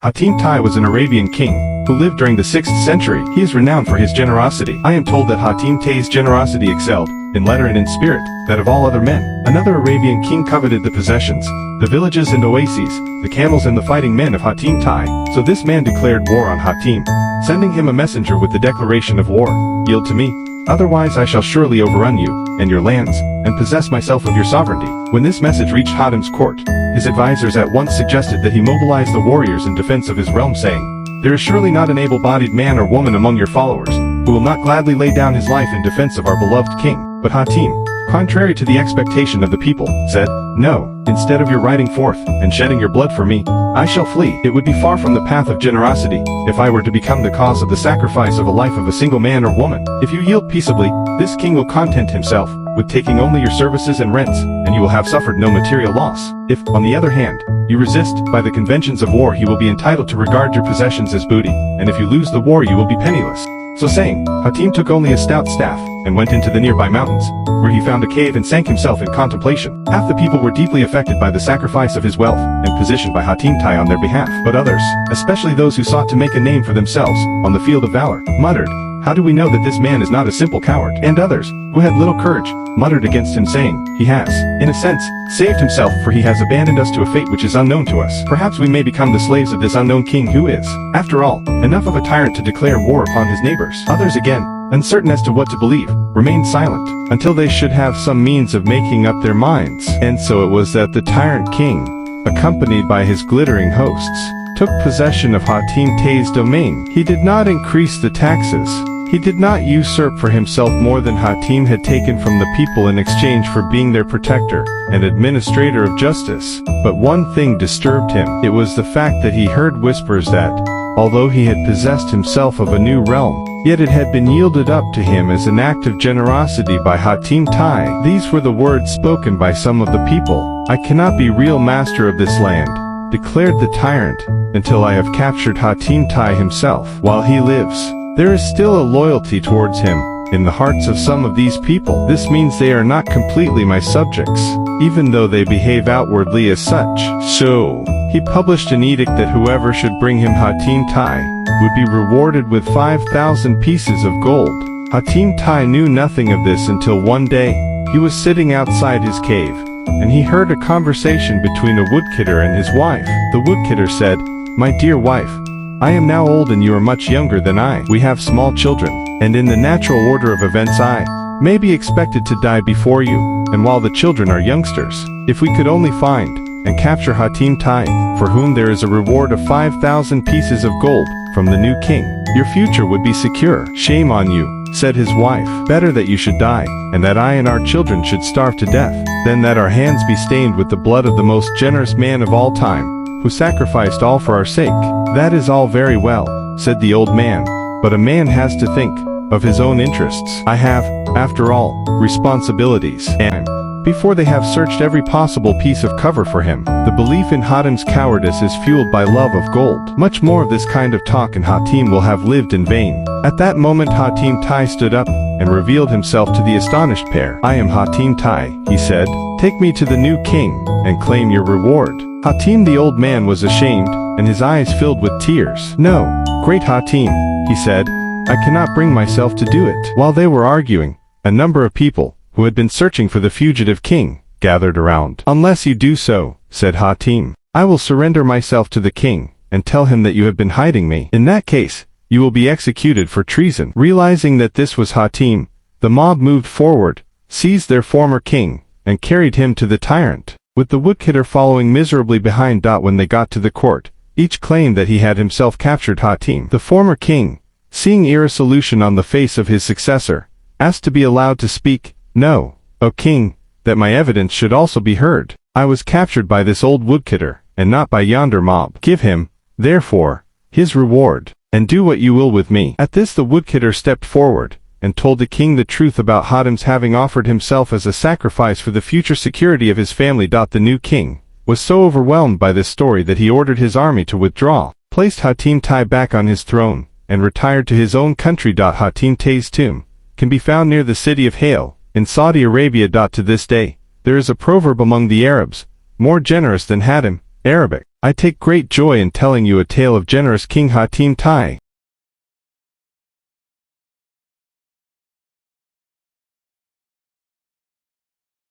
Hatim Tai was an Arabian king, who lived during the 6th century. He is renowned for his generosity. I am told that Hatim Tai's generosity excelled, in letter and in spirit, that of all other men. Another Arabian king coveted the possessions, the villages and oases, the camels and the fighting men of Hatim Tai, so this man declared war on Hatim, sending him a messenger with the declaration of war: "Yield to me, otherwise I shall surely overrun you, and your lands, and possess myself of your sovereignty." When this message reached Hatim's court, his advisors at once suggested that he mobilize the warriors in defense of his realm, saying, "There is surely not an able-bodied man or woman among your followers, who will not gladly lay down his life in defense of our beloved king." But Hatim, contrary to the expectation of the people, said, "No, instead of your riding forth, and shedding your blood for me, I shall flee. It would be far from the path of generosity, if I were to become the cause of the sacrifice of a life of a single man or woman. If you yield peaceably, this king will content himself with taking only your services and rents, and you will have suffered no material loss. If, on the other hand, you resist, by the conventions of war he will be entitled to regard your possessions as booty, and if you lose the war you will be penniless." So saying, Hatim took only a stout staff, and went into the nearby mountains, where he found a cave and sank himself in contemplation. Half the people were deeply affected by the sacrifice of his wealth and position by Hatim Tai on their behalf, but others, especially those who sought to make a name for themselves on the field of valor, muttered, "How do we know that this man is not a simple coward?" And others, who had little courage, muttered against him, saying, "He has, in a sense, saved himself, for he has abandoned us to a fate which is unknown to us. Perhaps we may become the slaves of this unknown king who is, after all, enough of a tyrant to declare war upon his neighbors." Others again, uncertain as to what to believe, remained silent, until they should have some means of making up their minds. And so it was that the tyrant king, accompanied by his glittering hosts, took possession of Hatim Tai's domain. He did not increase the taxes. He did not usurp for himself more than Hatim had taken from the people in exchange for being their protector and administrator of justice. But one thing disturbed him. It was the fact that he heard whispers that, although he had possessed himself of a new realm, yet it had been yielded up to him as an act of generosity by Hatim Tai. These were the words spoken by some of the people. "I cannot be real master of this land," declared the tyrant, "until I have captured Hatim Tai himself. While he lives, there is still a loyalty towards him in the hearts of some of these people. This means they are not completely my subjects, even though they behave outwardly as such." So, he published an edict that whoever should bring him Hatim Tai would be rewarded with 5,000 pieces of gold. Hatim Tai knew nothing of this until one day, he was sitting outside his cave, and he heard a conversation between a woodcutter and his wife. The woodcutter said, "My dear wife, I am now old and you are much younger than I. We have small children, and in the natural order of events I may be expected to die before you, and while the children are youngsters. If we could only find and capture Hatim Tai, for whom there is a reward of 5,000 pieces of gold from the new king, your future would be secure." "Shame on you," said his wife. "Better that you should die, and that I and our children should starve to death, than that our hands be stained with the blood of the most generous man of all time, who sacrificed all for our sake." "That is all very well," said the old man, "but a man has to think of his own interests. I have, after all, responsibilities." And before they have searched every possible piece of cover for him, the belief in Hatim's cowardice is fueled by love of gold. Much more of this kind of talk and Hatim will have lived in vain. At that moment Hatim Tai stood up and revealed himself to the astonished pair. "I am Hatim Tai," he said. "Take me to the new king, and claim your reward." Hatim the old man was ashamed, and his eyes filled with tears. "No, great Hatim," he said, "I cannot bring myself to do it." While they were arguing, a number of people, who had been searching for the fugitive king, gathered around. "Unless you do so," said Hatim, "I will surrender myself to the king, and tell him that you have been hiding me. In that case, you will be executed for treason." Realizing that this was Hatim, the mob moved forward, seized their former king, and carried him to the tyrant, with the woodcutter following miserably behind. When they got to the court, each claimed that he had himself captured Hatim. The former king, seeing irresolution on the face of his successor, asked to be allowed to speak. "No, O king, that my evidence should also be heard. I was captured by this old woodcutter, and not by yonder mob. Give him, therefore, his reward, and do what you will with me." At this the woodcutter stepped forward, and told the king the truth about Hatim's having offered himself as a sacrifice for the future security of his family. The new king was so overwhelmed by this story that he ordered his army to withdraw, placed Hatim Tai back on his throne, and retired to his own country. Hatim Tai's tomb can be found near the city of Hale, in Saudi Arabia. To this day, there is a proverb among the Arabs, "More generous than Hatim Arabic. I take great joy in telling you a tale of generous King Hatim Tai.